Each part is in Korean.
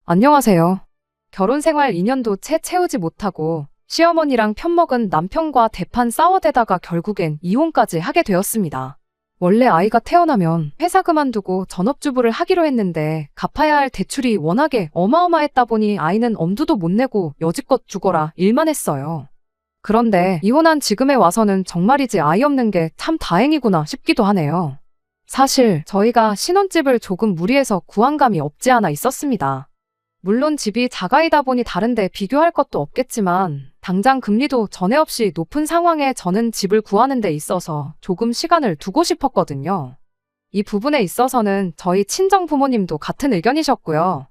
안녕하세요. 결혼 생활 2년도 채 채우지 못하고 시어머니랑 편먹은 남편과 대판 싸워대다가 결국엔 이혼까지 하게 되었습니다. 원래 아이가 태어나면 회사 그만두고 전업주부를 하기로 했는데 갚아야 할 대출이 워낙에 어마어마했다 보니 아이는 엄두도 못 내고 여지껏 죽어라 일만 했어요. 그런데 이혼한 지금에 와서는 정말이지 아이 없는 게 참 다행이구나 싶기도 하네요. 사실 저희가 신혼집을 조금 무리해서 구한 감이 없지 않아 있었습니다. 물론 집이 자가이다 보니 다른데 비교할 것도 없겠지만 당장 금리도 전에 없이 높은 상황에 저는 집을 구하는 데 있어서 조금 시간을 두고 싶었거든요. 이 부분에 있어서는 저희 친정 부모님도 같은 의견이셨고요.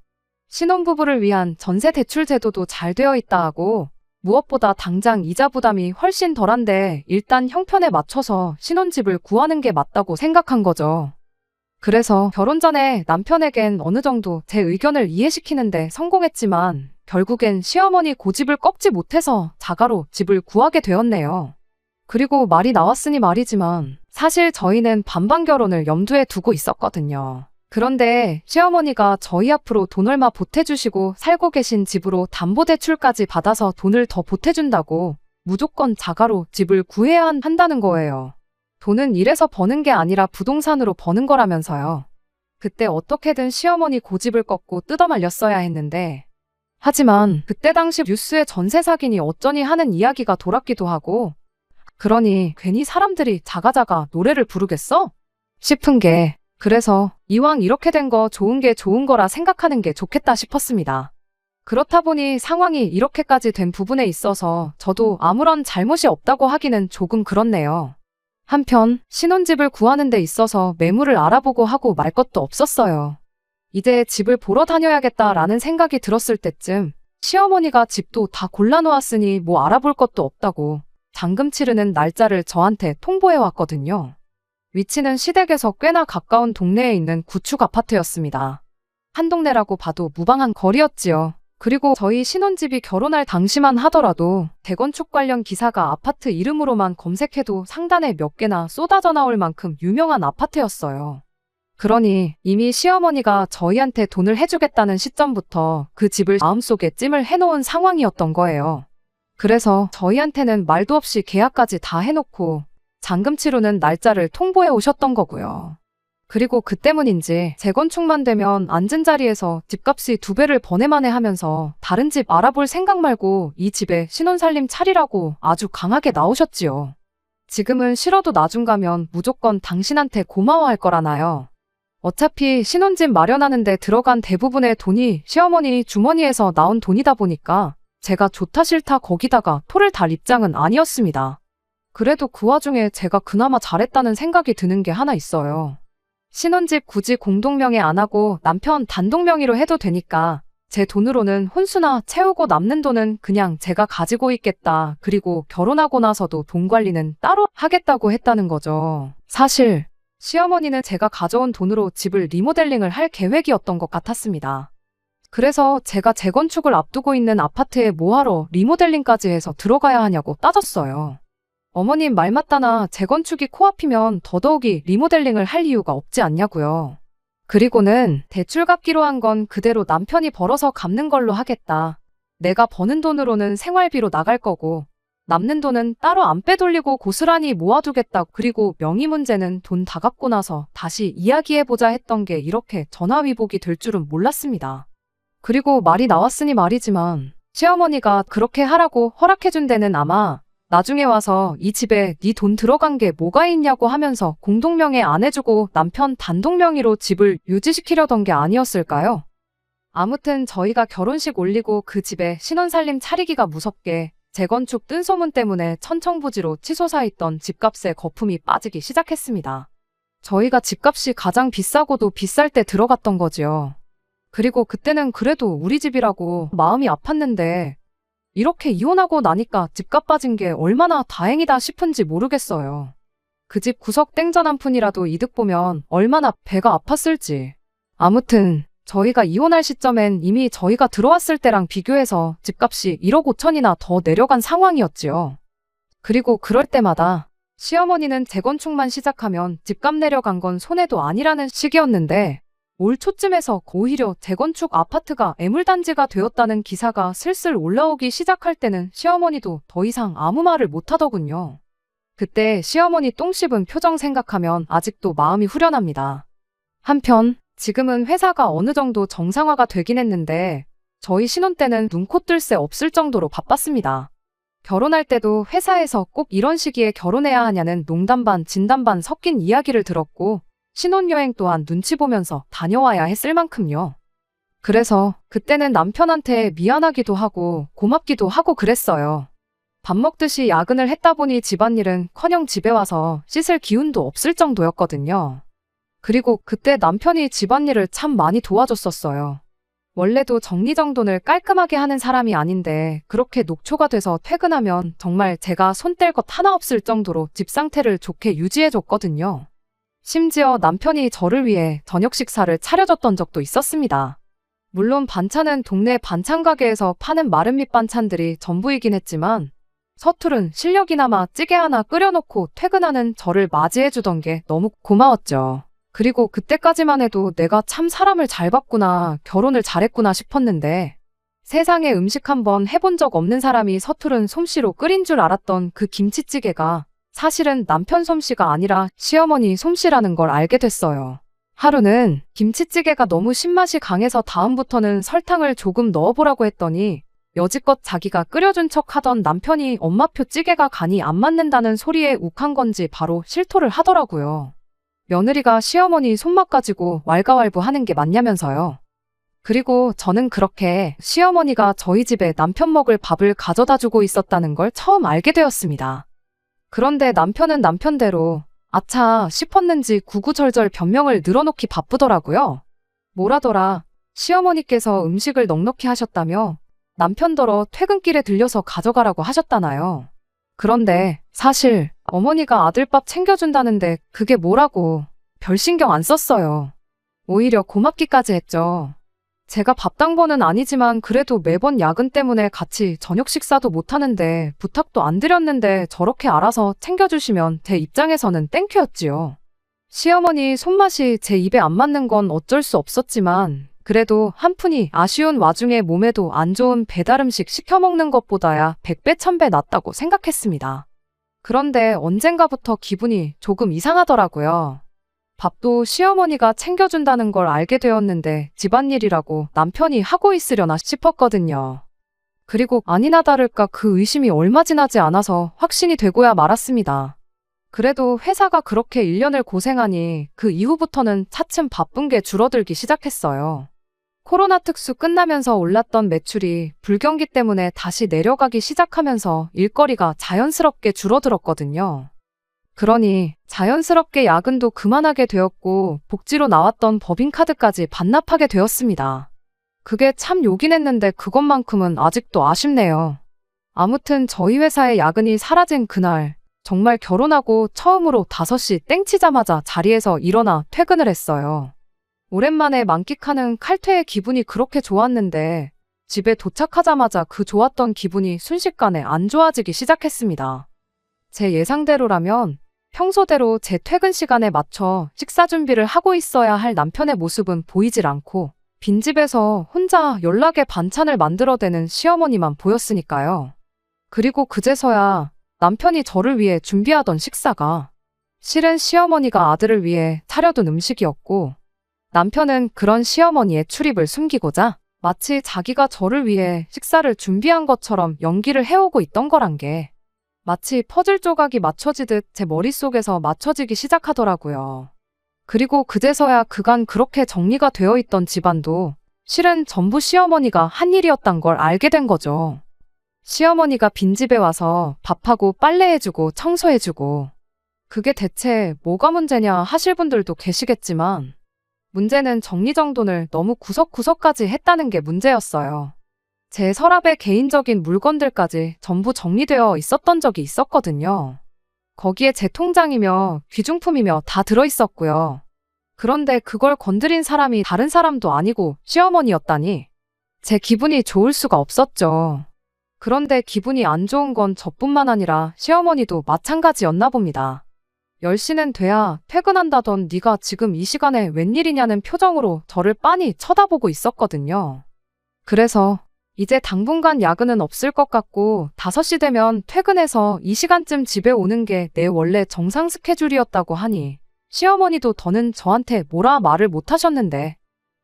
신혼부부를 위한 전세 대출 제도도 잘 되어 있다 하고 무엇보다 당장 이자 부담이 훨씬 덜한데 일단 형편에 맞춰서 신혼집을 구하는 게 맞다고 생각한 거죠. 그래서 결혼 전에 남편에겐 어느 정도 제 의견을 이해시키는데 성공했지만 결국엔 시어머니 고집을 꺾지 못해서 자가로 집을 구하게 되었네요. 그리고 말이 나왔으니 말이지만 사실 저희는 반반 결혼을 염두에 두고 있었거든요. 그런데 시어머니가 저희 앞으로 돈 얼마 보태주시고 살고 계신 집으로 담보대출까지 받아서 돈을 더 보태준다고 무조건 자가로 집을 구해야 한다는 거예요. 돈은 일해서 버는 게 아니라 부동산으로 버는 거라면서요. 그때 어떻게든 시어머니 고집을 꺾고 뜯어말렸어야 했는데 하지만 그때 당시 뉴스에 전세 사기니 어쩌니 하는 이야기가 돌았기도 하고 그러니 괜히 사람들이 자가자가 노래를 부르겠어? 싶은 게 그래서 이왕 이렇게 된 거 좋은 게 좋은 거라 생각하는 게 좋겠다 싶었습니다. 그렇다 보니 상황이 이렇게까지 된 부분에 있어서 저도 아무런 잘못이 없다고 하기는 조금 그렇네요. 한편 신혼집을 구하는 데 있어서 매물을 알아보고 하고 말 것도 없었어요. 이제 집을 보러 다녀야겠다라는 생각이 들었을 때쯤 시어머니가 집도 다 골라놓았으니 뭐 알아볼 것도 없다고 잔금 치르는 날짜를 저한테 통보해왔거든요. 위치는 시댁에서 꽤나 가까운 동네에 있는 구축 아파트였습니다. 한 동네라고 봐도 무방한 거리였지요. 그리고 저희 신혼집이 결혼할 당시만 하더라도 재건축 관련 기사가 아파트 이름으로만 검색해도 상단에 몇 개나 쏟아져 나올 만큼 유명한 아파트였어요. 그러니 이미 시어머니가 저희한테 돈을 해주겠다는 시점부터 그 집을 마음속에 찜을 해놓은 상황이었던 거예요. 그래서 저희한테는 말도 없이 계약까지 다 해놓고 잔금 치르는 날짜를 통보해 오셨던 거고요. 그리고 그 때문인지 재건축만 되면 앉은 자리에서 집값이 2배를 버네마네 하면서 다른 집 알아볼 생각 말고 이 집에 신혼살림 차리라고 아주 강하게 나오셨지요. 지금은 싫어도 나중 가면 무조건 당신한테 고마워할 거라나요. 어차피 신혼집 마련하는데 들어간 대부분의 돈이 시어머니 주머니에서 나온 돈이다 보니까 제가 좋다 싫다 거기다가 토를 달 입장은 아니었습니다. 그래도 그 와중에 제가 그나마 잘했다는 생각이 드는 게 하나 있어요. 신혼집 굳이 공동명의 안 하고 남편 단독명의로 해도 되니까 제 돈으로는 혼수나 채우고 남는 돈은 그냥 제가 가지고 있겠다. 그리고 결혼하고 나서도 돈 관리는 따로 하겠다고 했다는 거죠. 사실 시어머니는 제가 가져온 돈으로 집을 리모델링을 할 계획이었던 것 같았습니다. 그래서 제가 재건축을 앞두고 있는 아파트에 뭐하러 리모델링까지 해서 들어가야 하냐고 따졌어요. 어머님 말 맞다나 재건축이 코앞이면 더더욱이 리모델링을 할 이유가 없지 않냐고요. 그리고는 대출 갚기로 한 건 그대로 남편이 벌어서 갚는 걸로 하겠다. 내가 버는 돈으로는 생활비로 나갈 거고 남는 돈은 따로 안 빼돌리고 고스란히 모아두겠다. 그리고 명의 문제는 돈 다 갚고 나서 다시 이야기해보자 했던 게 이렇게 전화위복이 될 줄은 몰랐습니다. 그리고 말이 나왔으니 말이지만 시어머니가 그렇게 하라고 허락해준 데는 아마 나중에 와서 이 집에 네 돈 들어간 게 뭐가 있냐고 하면서 공동명의 안 해주고 남편 단독명의로 집을 유지시키려던 게 아니었을까요? 아무튼 저희가 결혼식 올리고 그 집에 신혼살림 차리기가 무섭게 재건축 뜬소문 때문에 천청부지로 치솟아 있던 집값에 거품이 빠지기 시작했습니다. 저희가 집값이 가장 비싸고도 비쌀 때 들어갔던 거지요. 그리고 그때는 그래도 우리 집이라고 마음이 아팠는데 이렇게 이혼하고 나니까 집값 빠진 게 얼마나 다행이다 싶은지 모르겠어요. 그 집 구석 땡전 한 푼이라도 이득 보면 얼마나 배가 아팠을지. 아무튼 저희가 이혼할 시점엔 이미 저희가 들어왔을 때랑 비교해서 집값이 1억 5천이나 더 내려간 상황이었지요. 그리고 그럴 때마다 시어머니는 재건축만 시작하면 집값 내려간 건 손해도 아니라는 식이었는데 올 초쯤에서 오히려 재건축 아파트가 애물단지가 되었다는 기사가 슬슬 올라오기 시작할 때는 시어머니도 더 이상 아무 말을 못하더군요. 그때 시어머니 똥 씹은 표정 생각하면 아직도 마음이 후련합니다. 한편 지금은 회사가 어느 정도 정상화가 되긴 했는데 저희 신혼 때는 눈코 뜰 새 없을 정도로 바빴습니다. 결혼할 때도 회사에서 꼭 이런 시기에 결혼해야 하냐는 농담 반 진담 반 섞인 이야기를 들었고 신혼여행 또한 눈치 보면서 다녀와야 했을 만큼요. 그래서 그때는 남편한테 미안하기도 하고 고맙기도 하고 그랬어요. 밥 먹듯이 야근을 했다 보니 집안일은 커녕 집에 와서 씻을 기운도 없을 정도였거든요. 그리고 그때 남편이 집안일을 참 많이 도와줬었어요. 원래도 정리정돈을 깔끔하게 하는 사람이 아닌데 그렇게 녹초가 돼서 퇴근하면 정말 제가 손 뗄 것 하나 없을 정도로 집 상태를 좋게 유지해줬거든요. 심지어 남편이 저를 위해 저녁 식사를 차려줬던 적도 있었습니다. 물론 반찬은 동네 반찬 가게에서 파는 마른 밑반찬들이 전부이긴 했지만 서툴은 실력이나마 찌개 하나 끓여놓고 퇴근하는 저를 맞이해주던 게 너무 고마웠죠. 그리고 그때까지만 해도 내가 참 사람을 잘 봤구나, 결혼을 잘했구나 싶었는데 세상에 음식 한번 해본 적 없는 사람이 서투른 솜씨로 끓인 줄 알았던 그 김치찌개가 사실은 남편 솜씨가 아니라 시어머니 솜씨라는 걸 알게 됐어요. 하루는 김치찌개가 너무 신맛이 강해서 다음부터는 설탕을 조금 넣어보라고 했더니 여지껏 자기가 끓여준 척 하던 남편이 엄마표 찌개가 간이 안 맞는다는 소리에 욱한 건지 바로 실토를 하더라고요. 며느리가 시어머니 손맛 가지고 왈가왈부하는 게 맞냐면서요. 그리고 저는 그렇게 시어머니가 저희 집에 남편 먹을 밥을 가져다 주고 있었다는 걸 처음 알게 되었습니다. 그런데 남편은 남편대로 아차 싶었는지 구구절절 변명을 늘어놓기 바쁘더라고요. 뭐라더라, 시어머니께서 음식을 넉넉히 하셨다며 남편더러 퇴근길에 들려서 가져가라고 하셨다나요. 그런데 사실 어머니가 아들밥 챙겨준다는데 그게 뭐라고 별 신경 안 썼어요. 오히려 고맙기까지 했죠. 제가 밥당번은 아니지만 그래도 매번 야근 때문에 같이 저녁 식사도 못하는데 부탁도 안 드렸는데 저렇게 알아서 챙겨주시면 제 입장에서는 땡큐였지요. 시어머니 손맛이 제 입에 안 맞는 건 어쩔 수 없었지만 그래도 한푼이 아쉬운 와중에 몸에도 안 좋은 배달음식 시켜먹는 것보다야 100배 1000배 낫다고 생각했습니다. 그런데 언젠가부터 기분이 조금 이상하더라고요. 밥도 시어머니가 챙겨준다는 걸 알게 되었는데 집안일이라고 남편이 하고 있으려나 싶었거든요. 그리고 아니나 다를까 그 의심이 얼마 지나지 않아서 확신이 되고야 말았습니다. 그래도 회사가 그렇게 1년을 고생하니 그 이후부터는 차츰 바쁜 게 줄어들기 시작했어요. 코로나 특수 끝나면서 올랐던 매출이 불경기 때문에 다시 내려가기 시작하면서 일거리가 자연스럽게 줄어들었거든요. 그러니 자연스럽게 야근도 그만하게 되었고 복지로 나왔던 법인카드까지 반납하게 되었습니다. 그게 참 요긴 했는데 그것만큼은 아직도 아쉽네요. 아무튼 저희 회사의 야근이 사라진 그날 정말 결혼하고 처음으로 5시 땡치자마자 자리에서 일어나 퇴근을 했어요. 오랜만에 만끽하는 칼퇴의 기분이 그렇게 좋았는데 집에 도착하자마자 그 좋았던 기분이 순식간에 안 좋아지기 시작했습니다. 제 예상대로라면 평소대로 제 퇴근 시간에 맞춰 식사 준비를 하고 있어야 할 남편의 모습은 보이질 않고 빈집에서 혼자 연락에 반찬을 만들어대는 시어머니만 보였으니까요. 그리고 그제서야 남편이 저를 위해 준비하던 식사가 실은 시어머니가 아들을 위해 차려둔 음식이었고 남편은 그런 시어머니의 출입을 숨기고자 마치 자기가 저를 위해 식사를 준비한 것처럼 연기를 해오고 있던 거란 게 마치 퍼즐 조각이 맞춰지듯 제 머릿속에서 맞춰지기 시작하더라고요. 그리고 그제서야 그간 그렇게 정리가 되어 있던 집안도 실은 전부 시어머니가 한 일이었단 걸 알게 된 거죠. 시어머니가 빈집에 와서 밥하고 빨래해주고 청소해주고 그게 대체 뭐가 문제냐 하실 분들도 계시겠지만 문제는 정리정돈을 너무 구석구석까지 했다는 게 문제였어요. 제 서랍에 개인적인 물건들까지 전부 정리되어 있었던 적이 있었거든요. 거기에 제 통장이며 귀중품이며 다 들어있었고요. 그런데 그걸 건드린 사람이 다른 사람도 아니고 시어머니였다니 제 기분이 좋을 수가 없었죠. 그런데 기분이 안 좋은 건 저뿐만 아니라 시어머니도 마찬가지였나 봅니다. 10시는 돼야 퇴근한다던 네가 지금 이 시간에 웬일이냐는 표정으로 저를 빤히 쳐다보고 있었거든요. 그래서 이제 당분간 야근은 없을 것 같고 5시 되면 퇴근해서 이 시간쯤 집에 오는 게 내 원래 정상 스케줄이었다고 하니 시어머니도 더는 저한테 뭐라 말을 못 하셨는데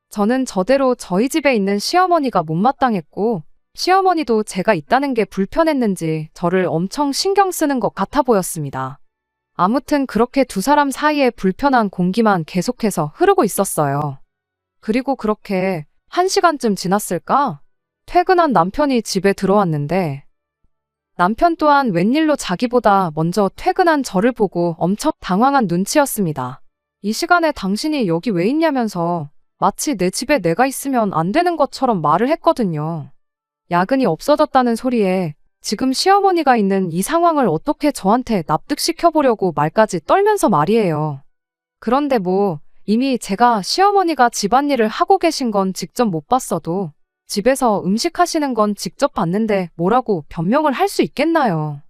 저는 저대로 저희 집에 있는 시어머니가 못마땅했고 시어머니도 제가 있다는 게 불편했는지 저를 엄청 신경 쓰는 것 같아 보였습니다. 아무튼 그렇게 두 사람 사이에 불편한 공기만 계속해서 흐르고 있었어요. 그리고 그렇게 1시간쯤 지났을까? 퇴근한 남편이 집에 들어왔는데 남편 또한 웬일로 자기보다 먼저 퇴근한 저를 보고 엄청 당황한 눈치였습니다. 이 시간에 당신이 여기 왜 있냐면서 마치 내 집에 내가 있으면 안 되는 것처럼 말을 했거든요. 야근이 없어졌다는 소리에 지금 시어머니가 있는 이 상황을 어떻게 저한테 납득시켜보려고 말까지 떨면서 말이에요. 그런데 뭐 이미 제가 시어머니가 집안일을 하고 계신 건 직접 못 봤어도 집에서 음식 하시는 건 직접 봤는데 뭐라고 변명을 할 수 있겠나요?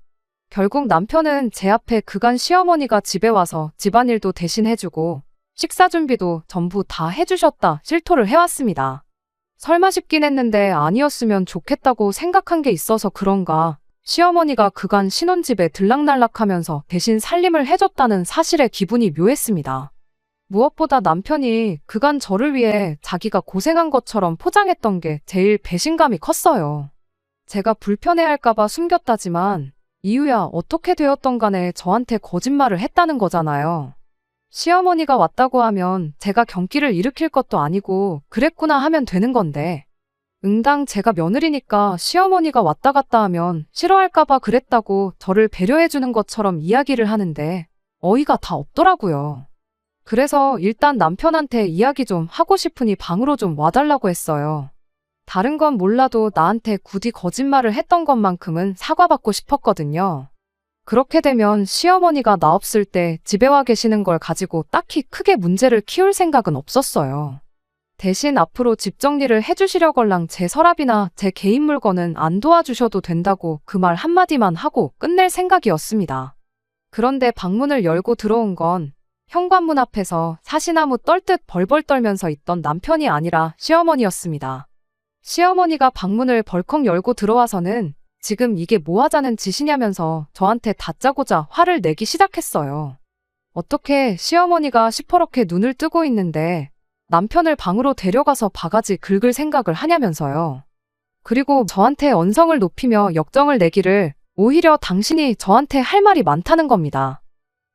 결국 남편은 제 앞에 그간 시어머니가 집에 와서 집안일도 대신 해주고 식사 준비도 전부 다 해주셨다 실토를 해왔습니다. 설마 싶긴 했는데 아니었으면 좋겠다고 생각한 게 있어서 그런가 시어머니가 그간 신혼집에 들락날락하면서 대신 살림을 해줬다는 사실에 기분이 묘했습니다. 무엇보다 남편이 그간 저를 위해 자기가 고생한 것처럼 포장했던 게 제일 배신감이 컸어요. 제가 불편해할까봐 숨겼다지만 이유야 어떻게 되었던 간에 저한테 거짓말을 했다는 거잖아요. 시어머니가 왔다고 하면 제가 경기를 일으킬 것도 아니고 그랬구나 하면 되는 건데 응당 제가 며느리니까 시어머니가 왔다 갔다 하면 싫어할까봐 그랬다고 저를 배려해주는 것처럼 이야기를 하는데 어이가 다 없더라고요. 그래서 일단 남편한테 이야기 좀 하고 싶으니 방으로 좀 와달라고 했어요. 다른 건 몰라도 나한테 굳이 거짓말을 했던 것만큼은 사과받고 싶었거든요. 그렇게 되면 시어머니가 나 없을 때 집에 와 계시는 걸 가지고 딱히 크게 문제를 키울 생각은 없었어요. 대신 앞으로 집 정리를 해주시려걸랑 제 서랍이나 제 개인 물건은 안 도와주셔도 된다고 그 말 한마디만 하고 끝낼 생각이었습니다. 그런데 방문을 열고 들어온 건 현관문 앞에서 사시나무 떨듯 벌벌 떨면서 있던 남편이 아니라 시어머니였습니다. 시어머니가 방문을 벌컥 열고 들어와서는 지금 이게 뭐 하자는 짓이냐면서 저한테 다짜고짜 화를 내기 시작했어요. 어떻게 시어머니가 시퍼렇게 눈을 뜨고 있는데 남편을 방으로 데려가서 바가지 긁을 생각을 하냐면서요. 그리고 저한테 언성을 높이며 역정을 내기를 오히려 당신이 저한테 할 말이 많다는 겁니다.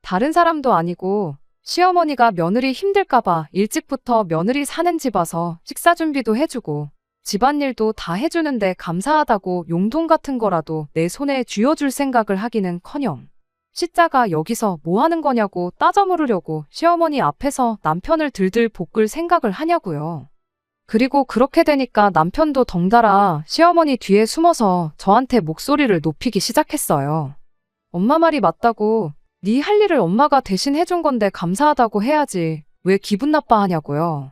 다른 사람도 아니고 시어머니가 며느리 힘들까봐 일찍부터 며느리 사는 집 와서 식사 준비도 해주고 집안일도 다 해주는데 감사하다고 용돈 같은 거라도 내 손에 쥐어줄 생각을 하기는커녕 시자가 여기서 뭐 하는 거냐고 따져 물으려고 시어머니 앞에서 남편을 들들 볶을 생각을 하냐고요. 그리고 그렇게 되니까 남편도 덩달아 시어머니 뒤에 숨어서 저한테 목소리를 높이기 시작했어요. 엄마 말이 맞다고 네 할 일을 엄마가 대신 해준 건데 감사하다고 해야지 왜 기분 나빠하냐고요.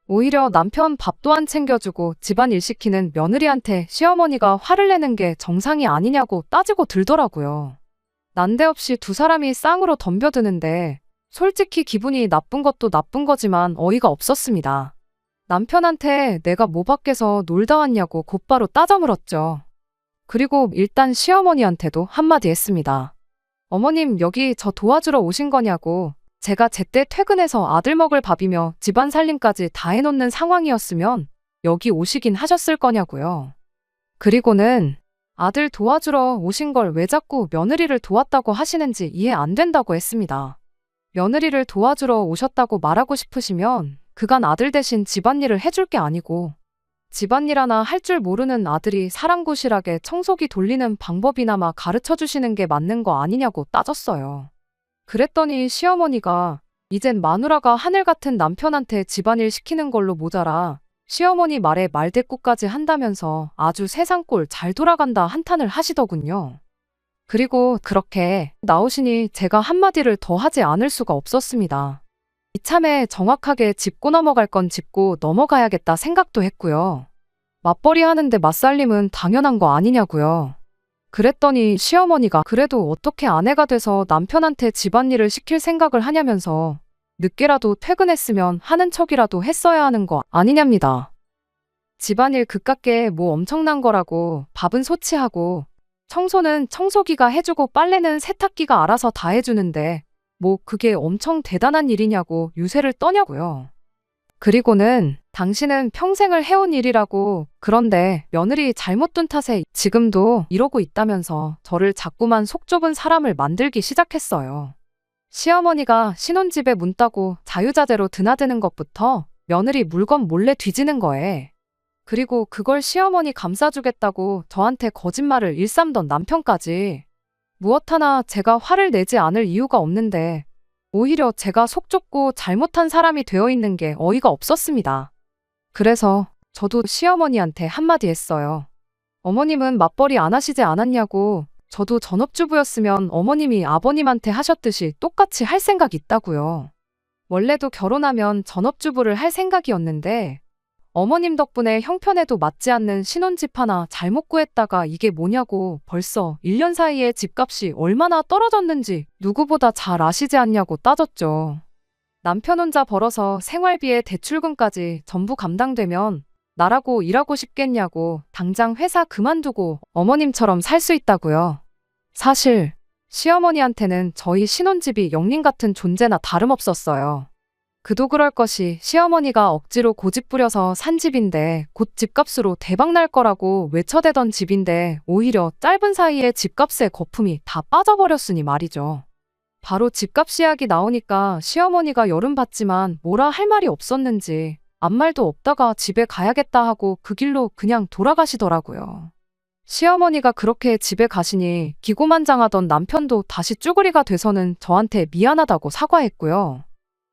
오히려 남편 밥도 안 챙겨주고 집안일 시키는 며느리한테 시어머니가 화를 내는 게 정상이 아니냐고 따지고 들더라고요. 난데없이 두 사람이 쌍으로 덤벼드는데 솔직히 기분이 나쁜 것도 나쁜 거지만 어이가 없었습니다. 남편한테 내가 뭐 밖에서 놀다 왔냐고 곧바로 따져 물었죠. 그리고 일단 시어머니한테도 한마디 했습니다. 어머님 여기 저 도와주러 오신 거냐고. 제가 제때 퇴근해서 아들 먹을 밥이며 집안 살림까지 다 해놓는 상황이었으면 여기 오시긴 하셨을 거냐고요. 그리고는 아들 도와주러 오신 걸 왜 자꾸 며느리를 도왔다고 하시는지 이해 안 된다고 했습니다. 며느리를 도와주러 오셨다고 말하고 싶으시면 그간 아들 대신 집안일을 해줄 게 아니고 집안일 하나 할 줄 모르는 아들이 사랑구실하게 청소기 돌리는 방법이나마 가르쳐 주시는 게 맞는 거 아니냐고 따졌어요. 그랬더니 시어머니가 이젠 마누라가 하늘 같은 남편한테 집안일 시키는 걸로 모자라 시어머니 말에 말대꾸까지 한다면서 아주 세상꼴 잘 돌아간다 한탄을 하시더군요. 그리고 그렇게 나오시니 제가 한마디를 더 하지 않을 수가 없었습니다. 이참에 정확하게 짚고 넘어갈 건 짚고 넘어가야겠다 생각도 했고요. 맞벌이 하는데 맞살림은 당연한 거 아니냐고요. 그랬더니 시어머니가 그래도 어떻게 아내가 돼서 남편한테 집안일을 시킬 생각을 하냐면서 늦게라도 퇴근했으면 하는 척이라도 했어야 하는 거 아니냐입니다. 집안일 그깟 게 뭐 엄청난 거라고. 밥은 소치하고 청소는 청소기가 해주고 빨래는 세탁기가 알아서 다 해주는데 뭐 그게 엄청 대단한 일이냐고 유세를 떠냐고요. 그리고는 당신은 평생을 해온 일이라고. 그런데 며느리 잘못 둔 탓에 지금도 이러고 있다면서 저를 자꾸만 속 좁은 사람을 만들기 시작했어요. 시어머니가 신혼집에 문 따고 자유자재로 드나드는 것부터 며느리 물건 몰래 뒤지는 거에, 그리고 그걸 시어머니 감싸주겠다고 저한테 거짓말을 일삼던 남편까지. 무엇 하나 제가 화를 내지 않을 이유가 없는데 오히려 제가 속 좁고 잘못한 사람이 되어 있는 게 어이가 없었습니다. 그래서 저도 시어머니한테 한마디 했어요. 어머님은 맞벌이 안 하시지 않았냐고. 저도 전업주부였으면 어머님이 아버님한테 하셨듯이 똑같이 할 생각 있다고요. 원래도 결혼하면 전업주부를 할 생각이었는데 어머님 덕분에 형편에도 맞지 않는 신혼집 하나 잘못 구했다가 이게 뭐냐고. 벌써 1년 사이에 집값이 얼마나 떨어졌는지 누구보다 잘 아시지 않냐고 따졌죠. 남편 혼자 벌어서 생활비에 대출금까지 전부 감당되면 나라고 일하고 싶겠냐고. 당장 회사 그만두고 어머님처럼 살 수 있다고요. 사실 시어머니한테는 저희 신혼집이 영린 같은 존재나 다름없었어요. 그도 그럴 것이 시어머니가 억지로 고집 부려서 산 집인데 곧 집값으로 대박날 거라고 외쳐대던 집인데 오히려 짧은 사이에 집값에 거품이 다 빠져버렸으니 말이죠. 바로 집값 이야기 나오니까 시어머니가 열은 받지만 뭐라 할 말이 없었는지 아무 말도 없다가 집에 가야겠다 하고 그 길로 그냥 돌아가시더라고요. 시어머니가 그렇게 집에 가시니 기고만장하던 남편도 다시 쭈그리가 돼서는 저한테 미안하다고 사과했고요.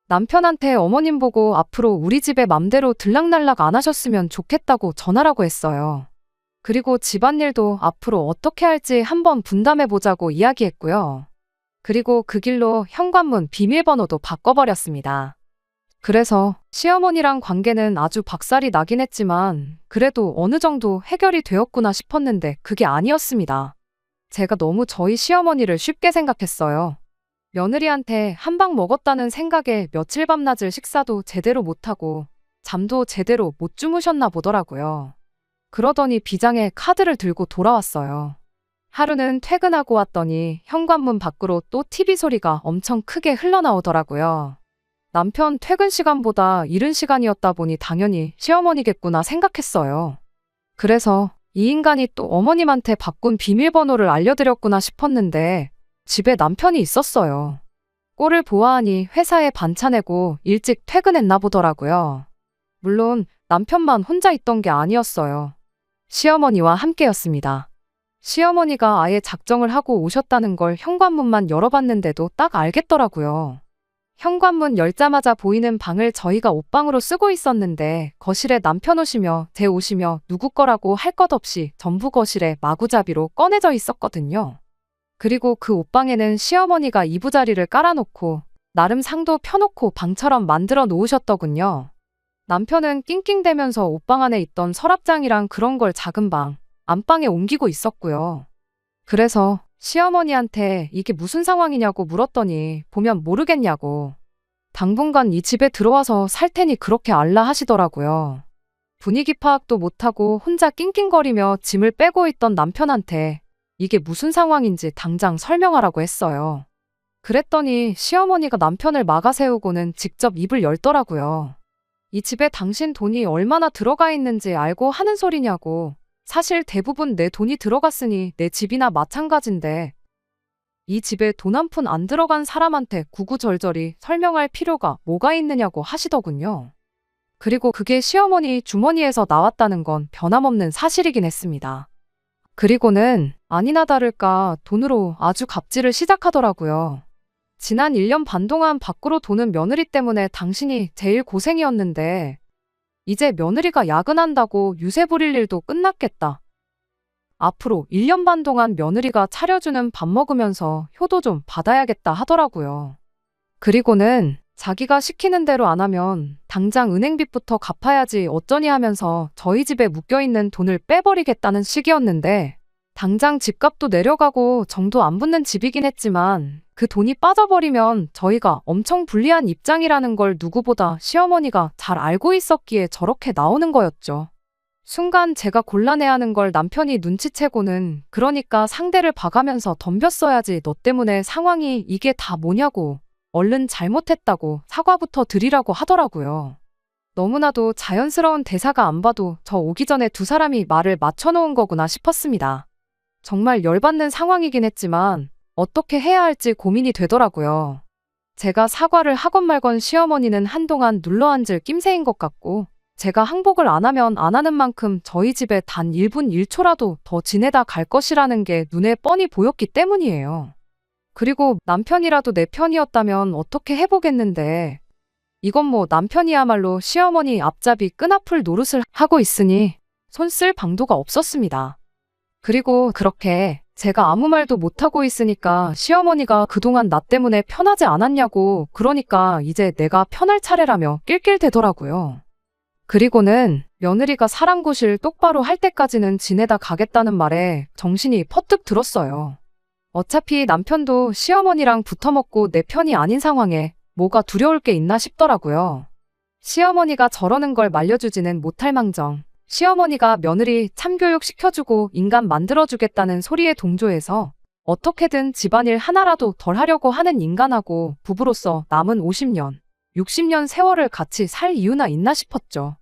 남편한테 어머님 보고 앞으로 우리 집에 맘대로 들락날락 안 하셨으면 좋겠다고 전하라고 했어요. 그리고 집안일도 앞으로 어떻게 할지 한번 분담해보자고 이야기했고요. 그리고 그 길로 현관문 비밀번호도 바꿔버렸습니다. 그래서 시어머니랑 관계는 아주 박살이 나긴 했지만 그래도 어느 정도 해결이 되었구나 싶었는데 그게 아니었습니다. 제가 너무 저희 시어머니를 쉽게 생각했어요. 며느리한테 한 방 먹었다는 생각에 며칠 밤낮을 식사도 제대로 못하고 잠도 제대로 못 주무셨나 보더라고요. 그러더니 비장의 카드를 들고 돌아왔어요. 하루는 퇴근하고 왔더니 현관문 밖으로 또 TV 소리가 엄청 크게 흘러나오더라고요. 남편 퇴근 시간보다 이른 시간이었다 보니 당연히 시어머니겠구나 생각했어요. 그래서 이 인간이 또 어머님한테 바꾼 비밀번호를 알려드렸구나 싶었는데 집에 남편이 있었어요. 꼴을 보아하니 회사에 반차 내고 일찍 퇴근했나 보더라고요. 물론 남편만 혼자 있던 게 아니었어요. 시어머니와 함께였습니다. 시어머니가 아예 작정을 하고 오셨다는 걸 현관문만 열어봤는데도 딱 알겠더라고요. 현관문 열자마자 보이는 방을 저희가 옷방으로 쓰고 있었는데 거실에 남편 옷이며 제 옷이며 누구 거라고 할 것 없이 전부 거실에 마구잡이로 꺼내져 있었거든요. 그리고 그 옷방에는 시어머니가 이부자리를 깔아놓고 나름 상도 펴놓고 방처럼 만들어 놓으셨더군요. 남편은 낑낑대면서 옷방 안에 있던 서랍장이랑 그런 걸 작은 방, 안방에 옮기고 있었고요. 그래서 시어머니한테 이게 무슨 상황이냐고 물었더니 보면 모르겠냐고. 당분간 이 집에 들어와서 살 테니 그렇게 알라 하시더라고요. 분위기 파악도 못하고 혼자 낑낑거리며 짐을 빼고 있던 남편한테 이게 무슨 상황인지 당장 설명하라고 했어요. 그랬더니 시어머니가 남편을 막아세우고는 직접 입을 열더라고요. 이 집에 당신 돈이 얼마나 들어가 있는지 알고 하는 소리냐고. 사실 대부분 내 돈이 들어갔으니 내 집이나 마찬가지인데 이 집에 돈 한 푼 안 들어간 사람한테 구구절절히 설명할 필요가 뭐가 있느냐고 하시더군요. 그리고 그게 시어머니 주머니에서 나왔다는 건 변함없는 사실이긴 했습니다. 그리고는 아니나 다를까 돈으로 아주 갑질을 시작하더라고요. 지난 1년 반 동안 밖으로 도는 며느리 때문에 당신이 제일 고생이었는데 이제 며느리가 야근한다고 유세 부릴 일도 끝났겠다. 앞으로 1년 반 동안 며느리가 차려주는 밥 먹으면서 효도 좀 받아야겠다 하더라고요. 그리고는 자기가 시키는 대로 안 하면 당장 은행빚부터 갚아야지 어쩌니 하면서 저희 집에 묶여있는 돈을 빼버리겠다는 식이었는데 당장 집값도 내려가고 정도 안 붙는 집이긴 했지만 그 돈이 빠져버리면 저희가 엄청 불리한 입장이라는 걸 누구보다 시어머니가 잘 알고 있었기에 저렇게 나오는 거였죠. 순간 제가 곤란해하는 걸 남편이 눈치채고는 그러니까 상대를 봐가면서 덤볐어야지 너 때문에 상황이 이게 다 뭐냐고 얼른 잘못했다고 사과부터 드리라고 하더라고요. 너무나도 자연스러운 대사가 안 봐도 저 오기 전에 두 사람이 말을 맞춰놓은 거구나 싶었습니다. 정말 열받는 상황이긴 했지만 어떻게 해야 할지 고민이 되더라고요. 제가 사과를 하건 말건 시어머니는 한동안 눌러앉을 낌새인 것 같고 제가 항복을 안 하면 안 하는 만큼 저희 집에 단 1분 1초라도 더 지내다 갈 것이라는 게 눈에 뻔히 보였기 때문이에요. 그리고 남편이라도 내 편이었다면 어떻게 해보겠는데 이건 뭐 남편이야말로 시어머니 앞잡이 끈아풀 노릇을 하고 있으니 손 쓸 방도가 없었습니다. 그리고 그렇게 제가 아무 말도 못하고 있으니까 시어머니가 그동안 나 때문에 편하지 않았냐고 그러니까 이제 내가 편할 차례라며 낄낄대더라고요. 그리고는 며느리가 사랑구실 똑바로 할 때까지는 지내다 가겠다는 말에 정신이 퍼뜩 들었어요. 어차피 남편도 시어머니랑 붙어먹고 내 편이 아닌 상황에 뭐가 두려울 게 있나 싶더라고요. 시어머니가 저러는 걸 말려주지는 못할 망정 시어머니가 며느리 참교육 시켜주고 인간 만들어주겠다는 소리에 동조해서 어떻게든 집안일 하나라도 덜 하려고 하는 인간하고 부부로서 남은 50년, 60년 세월을 같이 살 이유나 있나 싶었죠.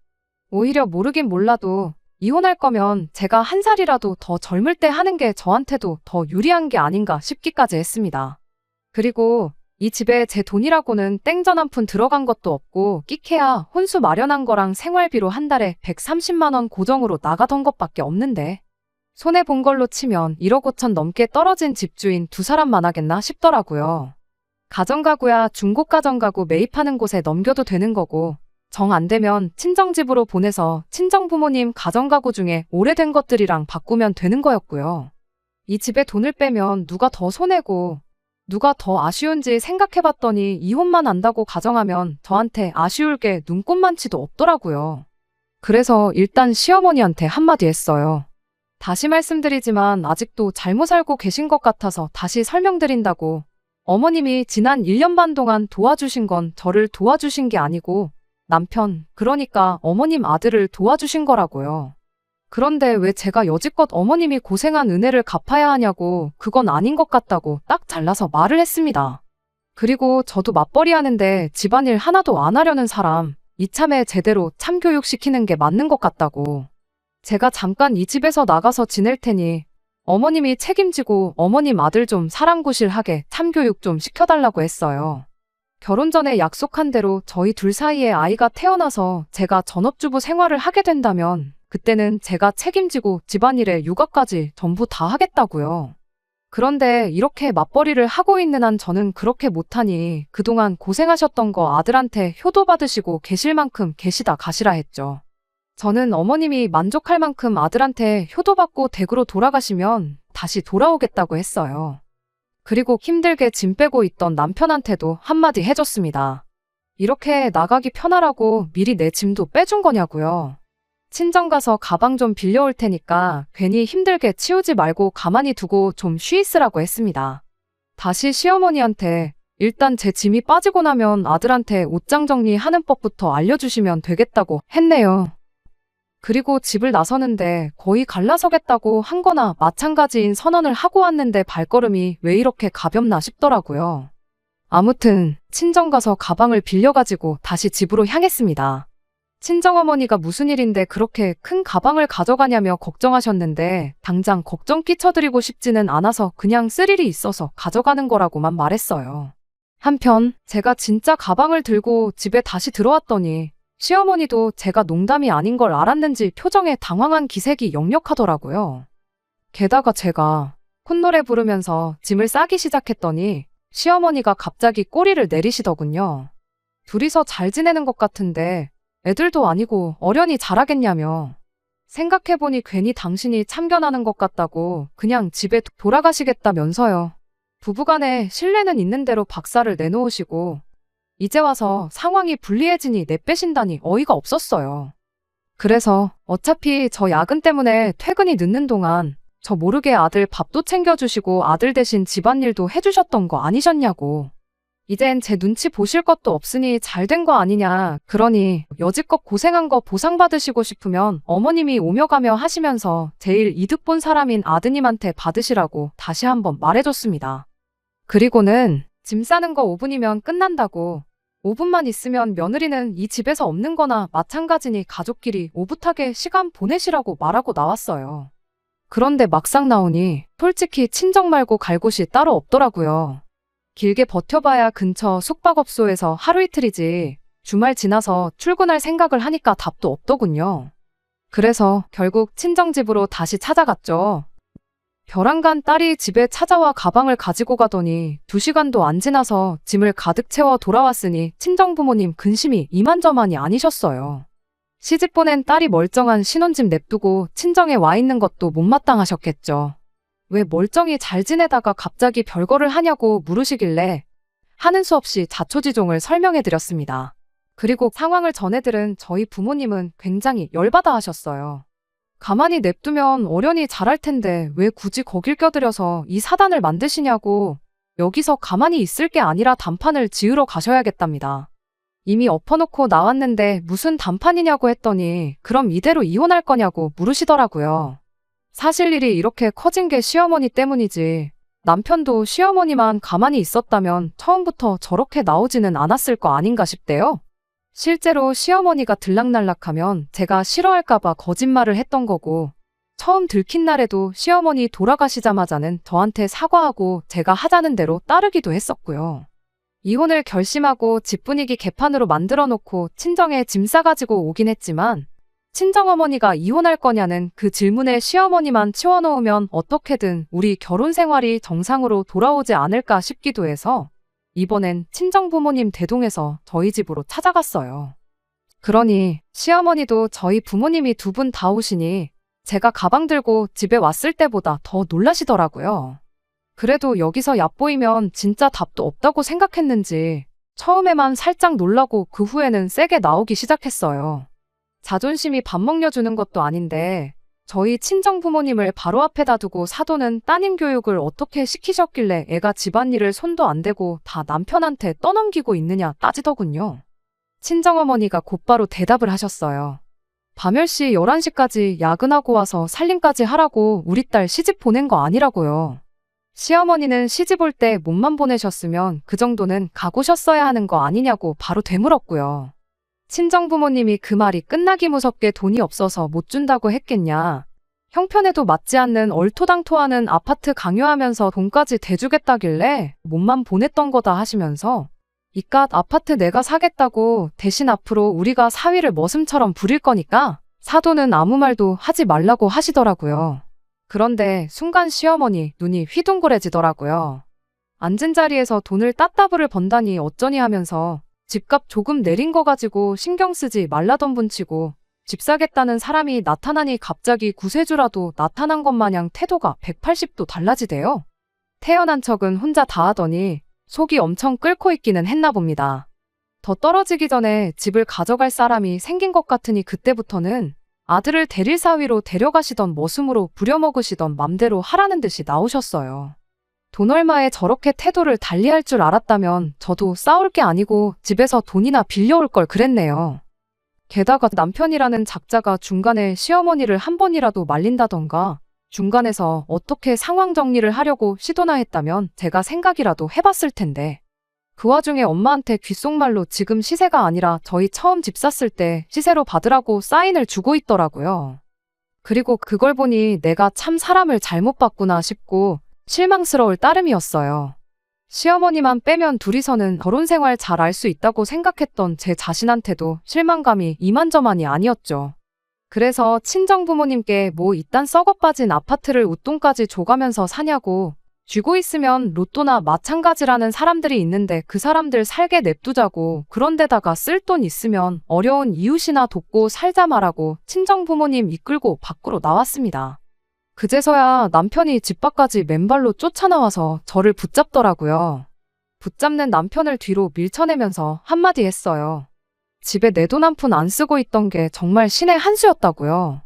오히려 모르긴 몰라도 이혼할 거면 제가 한 살이라도 더 젊을 때 하는 게 저한테도 더 유리한 게 아닌가 싶기까지 했습니다. 그리고 이 집에 제 돈이라고는 땡전 한 푼 들어간 것도 없고 끼케야 혼수 마련한 거랑 생활비로 한 달에 130만 원 고정으로 나가던 것밖에 없는데 손해본 걸로 치면 1억 5천 넘게 떨어진 집주인 두 사람만 하겠나 싶더라고요. 가정가구야 중고가정가구 매입하는 곳에 넘겨도 되는 거고 정 안 되면 친정집으로 보내서 친정부모님 가정가구 중에 오래된 것들이랑 바꾸면 되는 거였고요. 이 집에 돈을 빼면 누가 더 손해고 누가 더 아쉬운지 생각해봤더니 이혼만 한다고 가정하면 저한테 아쉬울 게 눈꼽만치도 없더라고요. 그래서 일단 시어머니한테 한마디 했어요. 다시 말씀드리지만 아직도 잘못 알고 계신 것 같아서 다시 설명드린다고. 어머님이 지난 1년 반 동안 도와주신 건 저를 도와주신 게 아니고 남편, 그러니까 어머님 아들을 도와주신 거라고요. 그런데 왜 제가 여지껏 어머님이 고생한 은혜를 갚아야 하냐고 그건 아닌 것 같다고 딱 잘라서 말을 했습니다. 그리고 저도 맞벌이 하는데 집안일 하나도 안 하려는 사람 이참에 제대로 참교육 시키는 게 맞는 것 같다고. 제가 잠깐 이 집에서 나가서 지낼 테니 어머님이 책임지고 어머님 아들 좀 사랑구실하게 참교육 좀 시켜달라고 했어요. 결혼 전에 약속한 대로 저희 둘 사이에 아이가 태어나서 제가 전업주부 생활을 하게 된다면 그때는 제가 책임지고 집안일에 육아까지 전부 다 하겠다고요. 그런데 이렇게 맞벌이를 하고 있는 한 저는 그렇게 못하니 그동안 고생하셨던 거 아들한테 효도받으시고 계실 만큼 계시다 가시라 했죠. 저는 어머님이 만족할 만큼 아들한테 효도받고 댁으로 돌아가시면 다시 돌아오겠다고 했어요. 그리고 힘들게 짐 빼고 있던 남편한테도 한마디 해줬습니다. 이렇게 나가기 편하라고 미리 내 짐도 빼준 거냐고요. 친정 가서 가방 좀 빌려올 테니까 괜히 힘들게 치우지 말고 가만히 두고 좀 쉬있으라고 했습니다. 다시 시어머니한테 일단 제 짐이 빠지고 나면 아들한테 옷장 정리하는 법부터 알려주시면 되겠다고 했네요. 그리고 집을 나서는데 거의 갈라서겠다고 한 거나 마찬가지인 선언을 하고 왔는데 발걸음이 왜 이렇게 가볍나 싶더라고요. 아무튼 친정 가서 가방을 빌려가지고 다시 집으로 향했습니다. 친정어머니가 무슨 일인데 그렇게 큰 가방을 가져가냐며 걱정하셨는데 당장 걱정 끼쳐드리고 싶지는 않아서 그냥 쓸 일이 있어서 가져가는 거라고만 말했어요. 한편 제가 진짜 가방을 들고 집에 다시 들어왔더니 시어머니도 제가 농담이 아닌 걸 알았는지 표정에 당황한 기색이 역력하더라고요. 게다가 제가 콧노래 부르면서 짐을 싸기 시작했더니 시어머니가 갑자기 꼬리를 내리시더군요. 둘이서 잘 지내는 것 같은데 애들도 아니고 어련히 잘하겠냐며. 생각해보니 괜히 당신이 참견하는 것 같다고 그냥 집에 돌아가시겠다면서요. 부부간에 신뢰는 있는 대로 박살을 내놓으시고 이제 와서 상황이 불리해지니 내빼신다니 어이가 없었어요. 그래서 어차피 저 야근 때문에 퇴근이 늦는 동안 저 모르게 아들 밥도 챙겨주시고 아들 대신 집안일도 해주셨던 거 아니셨냐고. 이젠 제 눈치 보실 것도 없으니 잘 된 거 아니냐. 그러니 여지껏 고생한 거 보상받으시고 싶으면 어머님이 오며 가며 하시면서 제일 이득 본 사람인 아드님한테 받으시라고 다시 한번 말해줬습니다. 그리고는 짐 싸는 거 5분이면 끝난다고. 5분만 있으면 며느리는 이 집에서 없는 거나 마찬가지니 가족끼리 오붓하게 시간 보내시라고 말하고 나왔어요. 그런데 막상 나오니 솔직히 친정 말고 갈 곳이 따로 없더라고요. 길게 버텨봐야 근처 숙박업소에서 하루 이틀이지 주말 지나서 출근할 생각을 하니까 답도 없더군요. 그래서 결국 친정집으로 다시 찾아갔죠. 벼랑간 딸이 집에 찾아와 가방을 가지고 가더니 2시간도 안 지나서 짐을 가득 채워 돌아왔으니 친정부모님 근심이 이만저만이 아니셨어요. 시집 보낸 딸이 멀쩡한 신혼집 냅두고 친정에 와 있는 것도 못마땅하셨겠죠. 왜 멀쩡히 잘 지내다가 갑자기 별거를 하냐고 물으시길래 하는 수 없이 자초지종을 설명해드렸습니다. 그리고 상황을 전해들은 저희 부모님은 굉장히 열받아 하셨어요. 가만히 냅두면 어련히 잘할 텐데 왜 굳이 거길 껴들여서 이 사단을 만드시냐고. 여기서 가만히 있을 게 아니라 단판을 지으러 가셔야겠답니다. 이미 엎어놓고 나왔는데 무슨 단판이냐고 했더니 그럼 이대로 이혼할 거냐고 물으시더라고요. 사실 일이 이렇게 커진 게 시어머니 때문이지 남편도 시어머니만 가만히 있었다면 처음부터 저렇게 나오지는 않았을 거 아닌가 싶대요. 실제로 시어머니가 들락날락하면 제가 싫어할까봐 거짓말을 했던 거고 처음 들킨 날에도 시어머니 돌아가시자마자는 저한테 사과하고 제가 하자는 대로 따르기도 했었고요. 이혼을 결심하고 집 분위기 개판으로 만들어 놓고 친정에 짐 싸가지고 오긴 했지만 친정어머니가 이혼할 거냐는 그 질문에 시어머니만 치워놓으면 어떻게든 우리 결혼 생활이 정상으로 돌아오지 않을까 싶기도 해서 이번엔 친정부모님 대동해서 저희 집으로 찾아갔어요. 그러니 시어머니도 저희 부모님이 2분 다 오시니 제가 가방 들고 집에 왔을 때보다 더 놀라시더라고요. 그래도 여기서 얕보이면 진짜 답도 없다고 생각했는지 처음에만 살짝 놀라고 그 후에는 세게 나오기 시작했어요. 자존심이 밥 먹여주는 것도 아닌데 저희 친정부모님을 바로 앞에다 두고 사돈은 따님 교육을 어떻게 시키셨길래 애가 집안일을 손도 안 대고 다 남편한테 떠넘기고 있느냐 따지더군요. 친정어머니가 곧바로 대답을 하셨어요. 밤10시 11시까지 야근하고 와서 살림까지 하라고 우리 딸 시집 보낸 거 아니라고요. 시어머니는 시집 올 때 몸만 보내셨으면 그 정도는 가고셨어야 하는 거 아니냐고 바로 되물었고요. 친정부모님이 그 말이 끝나기 무섭게 돈이 없어서 못 준다고 했겠냐. 형편에도 맞지 않는 얼토당토하는 아파트 강요하면서 돈까지 대주겠다길래 몸만 보냈던 거다 하시면서 이깟 아파트 내가 사겠다고 대신 앞으로 우리가 사위를 머슴처럼 부릴 거니까 사돈은 아무 말도 하지 말라고 하시더라고요. 그런데 순간 시어머니 눈이 휘둥그레지더라고요. 앉은 자리에서 돈을 따따블을 번다니 어쩌니 하면서 집값 조금 내린 거 가지고 신경 쓰지 말라던 분치고 집 사겠다는 사람이 나타나니 갑자기 구세주라도 나타난 것 마냥 태도가 180도 달라지대요. 태어난 척은 혼자 다 하더니 속이 엄청 끓고 있기는 했나 봅니다. 더 떨어지기 전에 집을 가져갈 사람이 생긴 것 같으니 그때부터는 아들을 대릴 사위로 데려가시던 머슴으로 부려먹으시던 맘대로 하라는 듯이 나오셨어요. 돈 얼마에 저렇게 태도를 달리할 줄 알았다면 저도 싸울 게 아니고 집에서 돈이나 빌려올 걸 그랬네요. 게다가 남편이라는 작자가 중간에 시어머니를 한 번이라도 말린다던가 중간에서 어떻게 상황 정리를 하려고 시도나 했다면 제가 생각이라도 해봤을 텐데 그 와중에 엄마한테 귓속말로 지금 시세가 아니라 저희 처음 집 샀을 때 시세로 받으라고 사인을 주고 있더라고요. 그리고 그걸 보니 내가 참 사람을 잘못 봤구나 싶고 실망스러울 따름이었어요. 시어머니만 빼면 둘이서는 결혼 생활 잘 알 수 있다고 생각했던 제 자신한테도 실망감이 이만저만이 아니었죠. 그래서 친정부모님께 뭐 이딴 썩어빠진 아파트를 웃돈까지 줘가면서 사냐고 쥐고 있으면 로또나 마찬가지라는 사람들이 있는데 그 사람들 살게 냅두자고 그런데다가 쓸 돈 있으면 어려운 이웃이나 돕고 살자 말하고 친정부모님 이끌고 밖으로 나왔습니다. 그제서야 남편이 집 밖까지 맨발로 쫓아나와서 저를 붙잡더라고요. 붙잡는 남편을 뒤로 밀쳐내면서 한마디 했어요. 집에 내 돈 한 푼 안 쓰고 있던 게 정말 신의 한 수였다고요.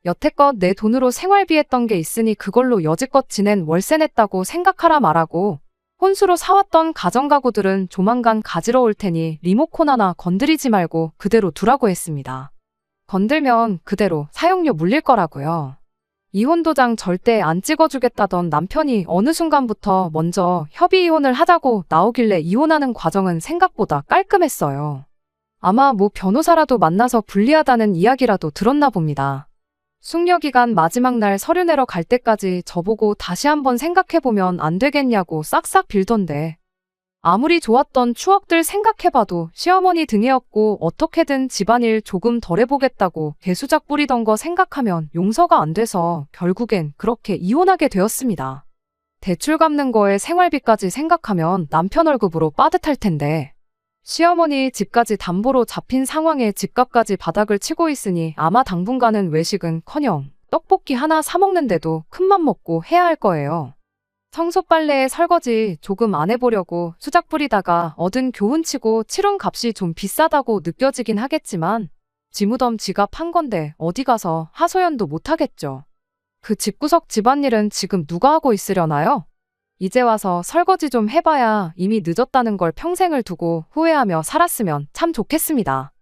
여태껏 내 돈으로 생활비했던 게 있으니 그걸로 여지껏 지낸 월세 냈다고 생각하라 말하고 혼수로 사왔던 가전가구들은 조만간 가지러 올 테니 리모컨 하나 건드리지 말고 그대로 두라고 했습니다. 건들면 그대로 사용료 물릴 거라고요. 이혼도장 절대 안 찍어주겠다던 남편이 어느 순간부터 먼저 협의 이혼을 하자고 나오길래 이혼하는 과정은 생각보다 깔끔했어요. 아마 뭐 변호사라도 만나서 불리하다는 이야기라도 들었나 봅니다. 숙려기간 마지막 날 서류 내러 갈 때까지 저보고 다시 한번 생각해보면 안 되겠냐고 싹싹 빌던데 아무리 좋았던 추억들 생각해봐도 시어머니 등에 업고 어떻게든 집안일 조금 덜 해보겠다고 개수작 부리던 거 생각하면 용서가 안 돼서 결국엔 그렇게 이혼하게 되었습니다. 대출 갚는 거에 생활비까지 생각하면 남편 월급으로 빠듯할 텐데 시어머니 집까지 담보로 잡힌 상황에 집값까지 바닥을 치고 있으니 아마 당분간은 외식은커녕 떡볶이 하나 사 먹는데도 큰맘 먹고 해야 할 거예요. 청소 빨래 설거지 조금 안 해보려고 수작 부리다가 얻은 교훈치고 치룬 값이 좀 비싸다고 느껴지긴 하겠지만 지 무덤 지가 판 건데 어디 가서 하소연도 못 하겠죠. 그 집구석 집안일은 지금 누가 하고 있으려나요? 이제 와서 설거지 좀 해봐야 이미 늦었다는 걸 평생을 두고 후회하며 살았으면 참 좋겠습니다.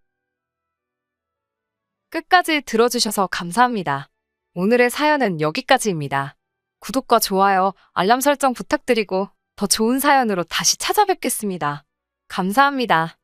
끝까지 들어주셔서 감사합니다. 오늘의 사연은 여기까지입니다. 구독과 좋아요, 알람 설정 부탁드리고 더 좋은 사연으로 다시 찾아뵙겠습니다. 감사합니다.